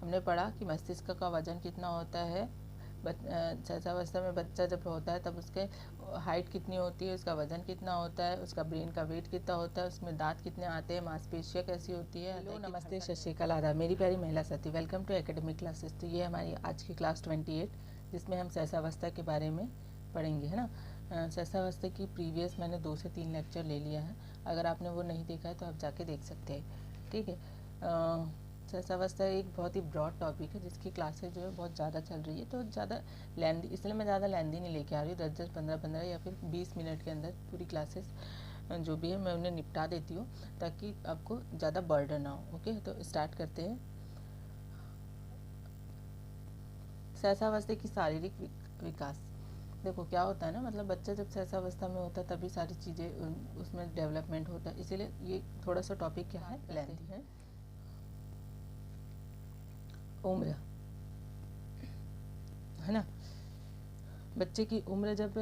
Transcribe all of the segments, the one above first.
हमने पढ़ा कि मस्तिष्क का वजन कितना होता है। छात्रावस्था में बच्चा जब होता है तब उसके हाइट कितनी होती है, उसका वजन कितना होता है, उसका ब्रेन का वेट कितना होता है, उसमें दांत कितने आते हैं, मांसपेशियाँ कैसी होती है। हेलो नमस्ते सत श्री अकाल आदाब, मेरी प्यारी महिला साथी, वेलकम टू एकेडमिक क्लासेस। तो ये हमारी आज की क्लास 28 जिसमें हम सहसावस्था के बारे में पढ़ेंगे, है ना। सहसावस्था की प्रीवियस मैंने 2 से 3 लेक्चर ले लिया है। अगर आपने वो नहीं देखा है तो आप जाके देख सकते हैं, ठीक है। सहसावस्था एक बहुत ही ब्रॉड टॉपिक है जिसकी क्लासेस जो है बहुत ज़्यादा चल रही है, तो ज़्यादा लेंदी, इसलिए मैं ज़्यादा लेंदी नहीं लेके आ रही हूँ। 10-10, 15-15 या फिर 20 मिनट के अंदर पूरी क्लासेस जो भी है मैं उन्हें निपटा देती हूँ ताकि आपको ज़्यादा बर्डन ना हो। ओके, तो स्टार्ट करते हैं। सहसावस्था की शारीरिक विकास। देखो क्या होता है ना, मतलब बच्चा जब सहसावस्था में होता है तभी सारी चीज़ें उसमें डेवलपमेंट होता है, इसीलिए ये थोड़ा सा टॉपिक क्या है, लेंदी है। उम्र, है ना, बच्चे की उम्र जब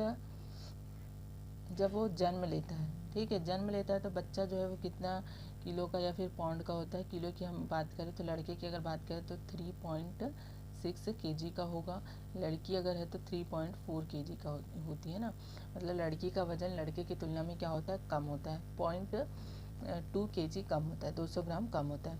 वो जन्म लेता है, ठीक है, जन्म लेता है तो बच्चा जो है वो कितना किलो का या फिर पाउंड का होता है। किलो की हम बात करें तो लड़के की अगर बात करें तो 3.6 kg का होगा, लड़की अगर है तो 3.4 kg का होती है ना। मतलब लड़की का वजन लड़के की तुलना में क्या होता है, कम होता है, 0.2 kg कम होता है, 200 ग्राम कम होता है,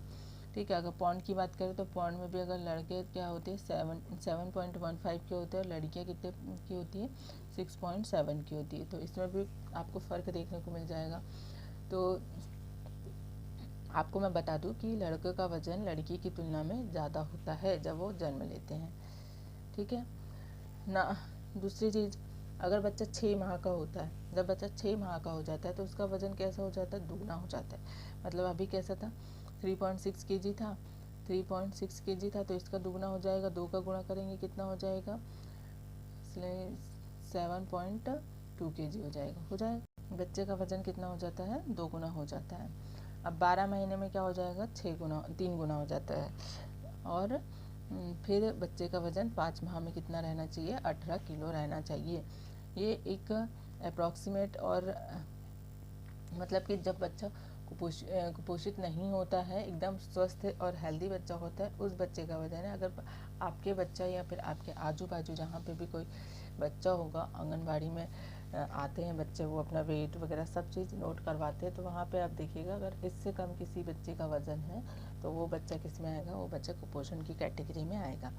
ठीक है। अगर पौंड की बात करें तो पौंड में भी अगर लड़के क्या होते हैं 7.15 के होते हैं और लड़कियाँ कितने की होती है 6.7 की होती है। तो इसमें भी आपको फ़र्क देखने को मिल जाएगा। तो आपको मैं बता दूं कि लड़के का वजन लड़की की तुलना में ज़्यादा होता है जब वो जन्म लेते हैं, ठीक है ना। दूसरी चीज़, अगर बच्चा 6 माह का होता है, जब बच्चा 6 माह का हो जाता है तो उसका वज़न कैसा हो जाता है, दुगना हो जाता है। मतलब अभी कैसा था 3.6 kg था, 3.6 kg था, तो इसका दुगना हो जाएगा, 2 का गुणा करेंगे कितना हो जाएगा, इसलिए 7.2 kg हो जाएगा। बच्चे का वज़न कितना हो जाता है, 2 गुना हो जाता है। अब 12 महीने में क्या हो जाएगा, 3 गुना हो जाता है। और फिर बच्चे का वज़न 5 माह में कितना रहना चाहिए, 18 किलो रहना चाहिए। ये एक अप्रॉक्सीमेट और मतलब कि जब बच्चा कुपोषित नहीं होता है, एकदम स्वस्थ और हेल्दी बच्चा होता है, उस बच्चे का वजन है। अगर आपके बच्चा या फिर आपके आजू बाजू जहाँ पे भी कोई बच्चा होगा, आंगनबाड़ी में आते हैं बच्चे, वो अपना वेट वगैरह सब चीज़ नोट करवाते हैं, तो वहाँ पे आप देखिएगा अगर इससे कम किसी बच्चे का वज़न है तो वो बच्चा किस में आएगा, वो बच्चा कुपोषण की कैटेगरी में आएगा।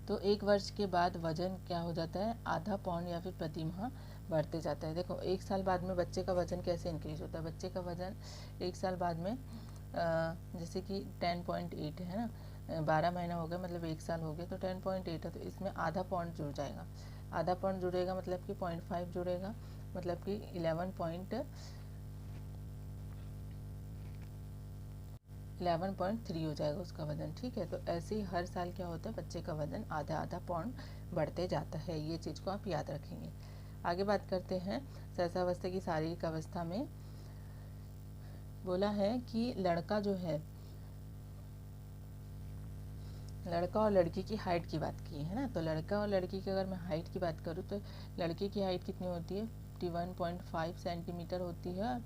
तो 1 वर्ष के बाद वज़न क्या हो जाता है, आधा पाउंड या फिर प्रति माह बढ़ते जाता है। देखो 1 साल बाद में बच्चे का वज़न कैसे इंक्रीज होता है, बच्चे का वज़न 1 साल बाद में जैसे कि 10.8 है ना, 12 महीना हो गया मतलब 1 साल हो गया, तो 10.8 है, तो इसमें आधा पाउंड जुड़ जाएगा। आधा पाउंड जुड़ेगा मतलब कि 0.5 जुड़ेगा, मतलब कि 11.3 हो जाएगा उसका वज़न, ठीक है। तो ऐसे ही हर साल क्या होता है, बच्चे का वज़न आधा आधा पाउंड बढ़ते जाता है। ये चीज़ को आप याद रखेंगे। आगे बात करते हैं सहसावस्था की शारीरिक अवस्था में। बोला है कि लड़का जो है, लड़का और लड़की की हाइट की बात की है ना, तो लड़का और लड़की की अगर मैं हाइट की बात करूँ तो लड़के की हाइट कितनी होती है, 51.5 सेंटीमीटर होती है।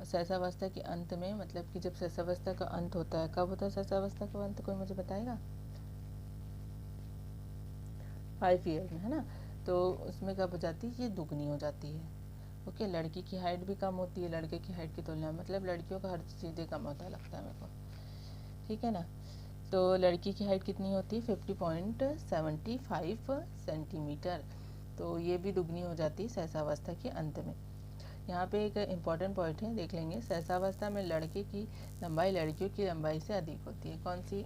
सहसावस्था के अंत में, मतलब कि जब सहसावस्था का अंत होता है, कब होता है सहसावस्था का अंत, कोई मुझे बताएगा, 5 ईयर में, है ना। तो उसमें कब हो जाती है, ये दुगनी हो जाती है। ओके, लड़की की हाइट भी कम होती है लड़के की हाइट की तुलना में, मतलब लड़कियों का हर चीज़ें कम होता लगता है मेरे को, ठीक है ना। तो लड़की की हाइट कितनी होती है, 50.75 सेंटीमीटर। तो ये भी दुगनी हो जाती है सहसावस्था के अंत में। यहाँ पे एक इम्पॉर्टेंट पॉइंट है, देख लेंगे। सहसावस्था में लड़के की लंबाई लड़कियों की लंबाई से अधिक होती है, कौन सी,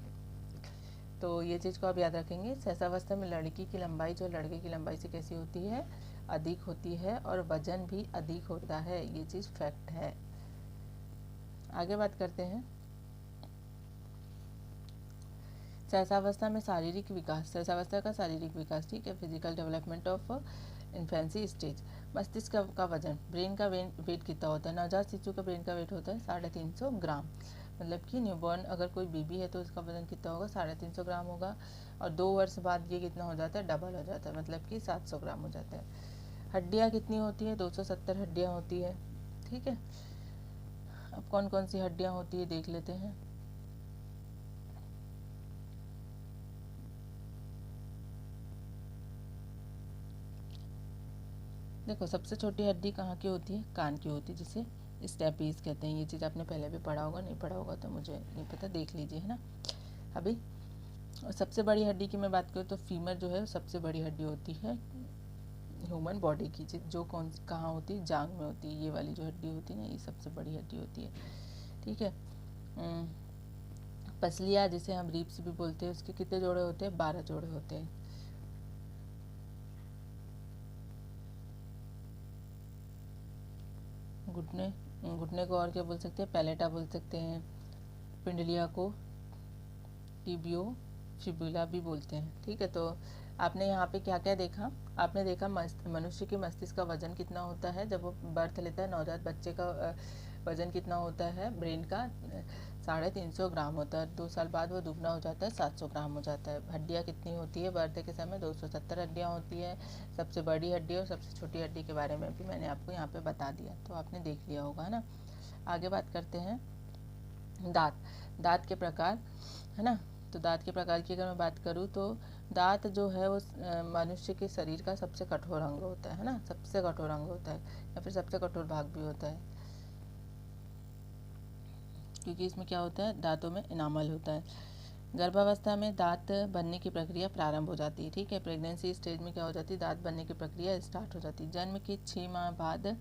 तो ये चीज़ को आप याद रखेंगे। सहसावस्था में लड़की की लंबाई जो लड़के की लंबाई से कैसी होती है, अधिक होती है, और वजन भी अधिक होता है, ये चीज़ फैक्ट है। आगे बात करते हैं सहसावस्था में शारीरिक विकास। सहसावस्था का शारीरिक विकास, ठीक है, physical development of infancy stage. मस्तिष्क का वजन, ब्रेन का वेट कितना होता है, नवजात शिशु का ब्रेन का वेट होता है 350 ग्राम। मतलब कि न्यूबॉर्न अगर कोई बेबी है तो उसका वजन कितना होगा, 350 ग्राम होगा, और 2 वर्ष बाद ये कितना हो जाता है, डबल हो जाता है, मतलब कि 700 ग्राम हो जाता है। हड्डियाँ कितनी होती है, 270 हड्डियाँ होती है, ठीक है। अब कौन कौन सी हड्डियाँ होती है देख लेते हैं। देखो सबसे छोटी हड्डी कहाँ की होती है, कान की होती है, जिसे स्टेपीज कहते हैं। ये चीज़ आपने पहले भी पढ़ा होगा, नहीं पढ़ा होगा तो मुझे नहीं पता, देख लीजिए, है ना। अभी सबसे बड़ी हड्डी की मैं बात करूँ तो फीमर जो है सबसे बड़ी हड्डी होती है ह्यूमन बॉडी की, जो कहाँ होती है, जांग में होती है। ये वाली जो हड्डी होती है ना, ये सबसे बड़ी हड्डी होती है, ठीक है। पसलिया जिसे हम रिब्स भी बोलते हैं, उसके कितने जोड़े होते हैं, 12 जोड़े होते हैं। घुटने को और क्या बोल सकते हैं, पैलेटा बोल सकते हैं। पिंडलिया को टिबियो फिबुला भी बोलते हैं, ठीक है। तो आपने यहाँ पे क्या क्या देखा, आपने देखा मनुष्य के मस्तिष्क का वजन कितना होता है जब वो बर्थ लेता है। नवजात बच्चे का वजन कितना होता है, ब्रेन का 350 ग्राम होता है। 2 साल बाद वो दुगना हो जाता है, 700 ग्राम हो जाता है। हड्डियाँ कितनी होती है बर्थ के समय, 270 हड्डियाँ होती है। सबसे बड़ी हड्डी और सबसे छोटी हड्डी के बारे में भी मैंने आपको यहाँ पे बता दिया, तो आपने देख लिया होगा, है ना। आगे बात करते हैं दांत के प्रकार, है ना। तो दांत के प्रकार की अगर मैं बात करूँ तो दांत जो है वो मनुष्य के शरीर का सबसे कठोर अंग होता है ना, सबसे कठोर अंग होता है, या फिर सबसे कठोर भाग भी होता है, क्योंकि इसमें क्या होता है, दांतों में इनामल होता है। गर्भावस्था में दांत बनने की प्रक्रिया प्रारंभ हो जाती है, ठीक है। प्रेगनेंसी स्टेज में क्या हो जाती है, दांत बनने की प्रक्रिया स्टार्ट हो जाती है। जन्म के 6 माह बाद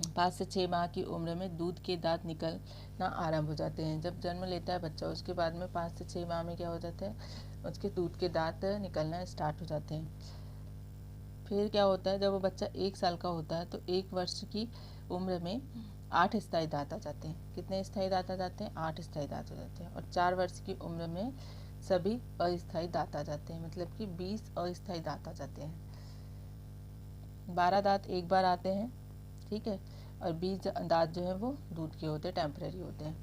5 से 6 माह की उम्र में दूध के दांत निकलना आरंभ हो जाते हैं। जब जन्म लेता है बच्चा, उसके बाद में 5 से 6 माह में क्या हो जाता है, उसके दूध के दांत निकलना स्टार्ट हो जाते हैं। फिर क्या होता है, जब वो बच्चा 1 साल का होता है तो 1 वर्ष की उम्र में 8 स्थायी दांत आ जाते हैं। कितने स्थायी दांत आ जाते हैं, 8 स्थायी दांत आ जाते हैं। और 4 वर्ष की उम्र में सभी अस्थायी दांत आ जाते हैं, मतलब कि 20 अस्थायी दांत आ जाते हैं। 12 दांत एक बार आते हैं, ठीक है। और 20 दांत जो है वो दूध के होते हैं, टेम्परेरी होते हैं।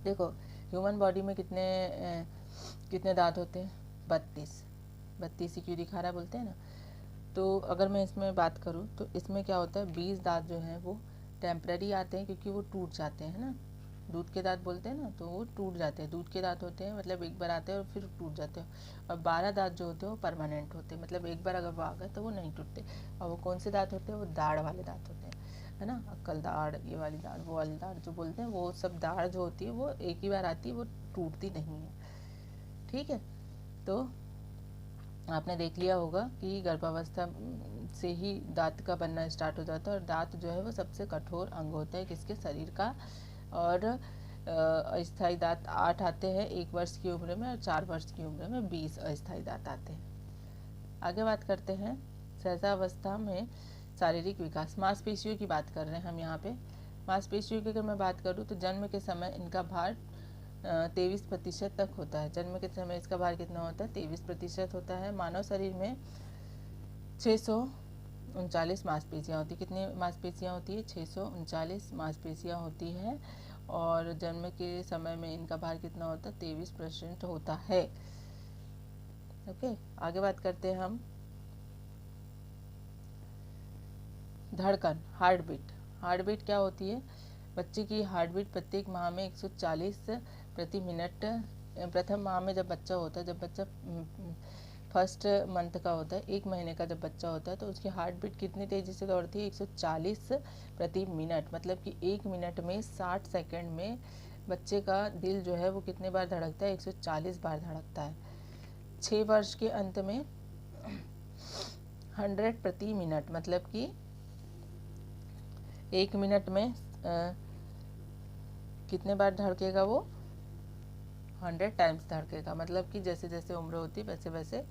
देखो ह्यूमन बॉडी में कितने दांत होते हैं, 32 ही क्यों दिखा रहा है बोलते हैं ना। तो अगर मैं इसमें बात करूँ तो इसमें क्या होता है, 20 दांत जो हैं वो टेम्परेरी आते हैं, क्योंकि वो टूट जाते हैं ना, दूध के दांत बोलते हैं ना, तो वो टूट जाते हैं। दूध के दांत होते हैं मतलब एक बार आते हैं और फिर टूट जाते हैं। और 12 दांत जो होते हैं वो परमानेंट होते हैं, मतलब एक बार अगर वो आ गए तो वो नहीं टूटते। और वो कौन से दांत होते हैं, वो दाढ़ वाले दांत होते हैं, है ना। अक्कल दाढ़, ये वाली दाढ़, वो वाली दाढ़ जो बोलते हैं, वो सब दाढ़ जो होती है वो एक ही बार आती है, वो टूटती नहीं है, ठीक है। तो आपने देख लिया होगा कि गर्भावस्था से ही दांत का बनना स्टार्ट हो जाता है। और दांत जो है वो सबसे कठोर अंग होता है किसके, शरीर का। और अस्थायी दांत 8 आते हैं 1 वर्ष की उम्र में, और 4 वर्ष की उम्र में 20 अस्थायी दांत आते हैं। आगे बात करते हैं सहजावस्था में शारीरिक विकास। मांसपेशियों की बात कर रहे हैं हम यहाँ पे। मांसपेशियों की अगर मैं बात करूँ तो जन्म के समय इनका भार 23% तक होता है। जन्म के समय इसका भार कितना होता है, 23% होता है। मानव शरीर में 639 मांसपेशियाँ होती है। कितनी मांसपेशियाँ होती है, 639 मांसपेशियाँ होती हैं। और जन्म के समय में इनका भार कितना होता है, 23% होता है। ओके, आगे बात करते हैं हम धड़कन, हार्ट बीट। हार्ट बीट क्या होती है, बच्चे की हार्ट बीट प्रत्येक माह में 140 प्रति मिनट। प्रथम माह में जब बच्चा होता है, जब बच्चा फर्स्ट मंथ का होता है, 1 महीने का जब बच्चा होता है, तो उसकी हार्ट बीट कितनी तेज़ी से दौड़ती है, 140 प्रति मिनट। मतलब कि 1 मिनट में 60 सेकंड में बच्चे का दिल जो है वो कितने बार धड़कता है, 140 बार धड़कता है। 6 वर्ष के अंत में 100 प्रति मिनट, मतलब कि 1 मिनट में कितने बार धड़केगा वो, 100 टाइम्स धड़केगा। मतलब कि जैसे जैसे उम्र होती है वैसे वैसे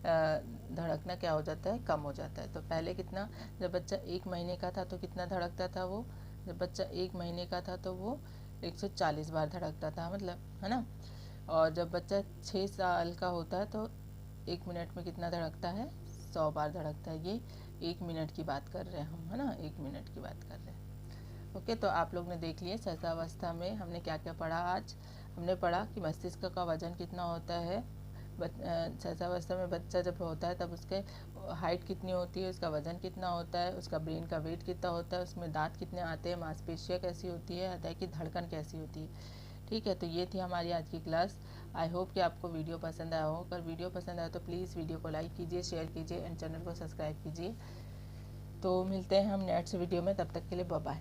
धड़कना क्या हो जाता है, कम हो जाता है। तो पहले कितना, जब बच्चा 1 महीने का था तो कितना धड़कता था वो, जब बच्चा 1 महीने का था तो वो 140 बार धड़कता था, मतलब, है ना। और जब बच्चा 6 साल का होता है तो 1 मिनट में कितना धड़कता है, 100 बार धड़कता है। ये 1 मिनट की बात कर रहे हैं हम, है ना, 1 मिनट की बात कर रहे हैं। ओके, तो आप लोग ने देख लिए सहजावस्था में हमने क्या क्या पढ़ा। आज हमने पढ़ा कि मस्तिष्क का वजन कितना होता है। सहजावस्था में बच्चा जब होता है तब उसके हाइट कितनी होती है, उसका वजन कितना होता है, उसका ब्रेन का वेट कितना होता है, उसमें दांत कितने आते हैं, मांसपेशियाँ कैसी होती है, हृदय की धड़कन कैसी होती है, ठीक है, तो ये थी हमारी आज की क्लास। आई होप कि आपको वीडियो पसंद आया हो। अगर वीडियो पसंद आया तो प्लीज़ वीडियो को लाइक कीजिए, शेयर कीजिए एंड चैनल को सब्सक्राइब कीजिए। तो मिलते हैं हम नेक्स्ट वीडियो में, तब तक के लिए बाय बाय।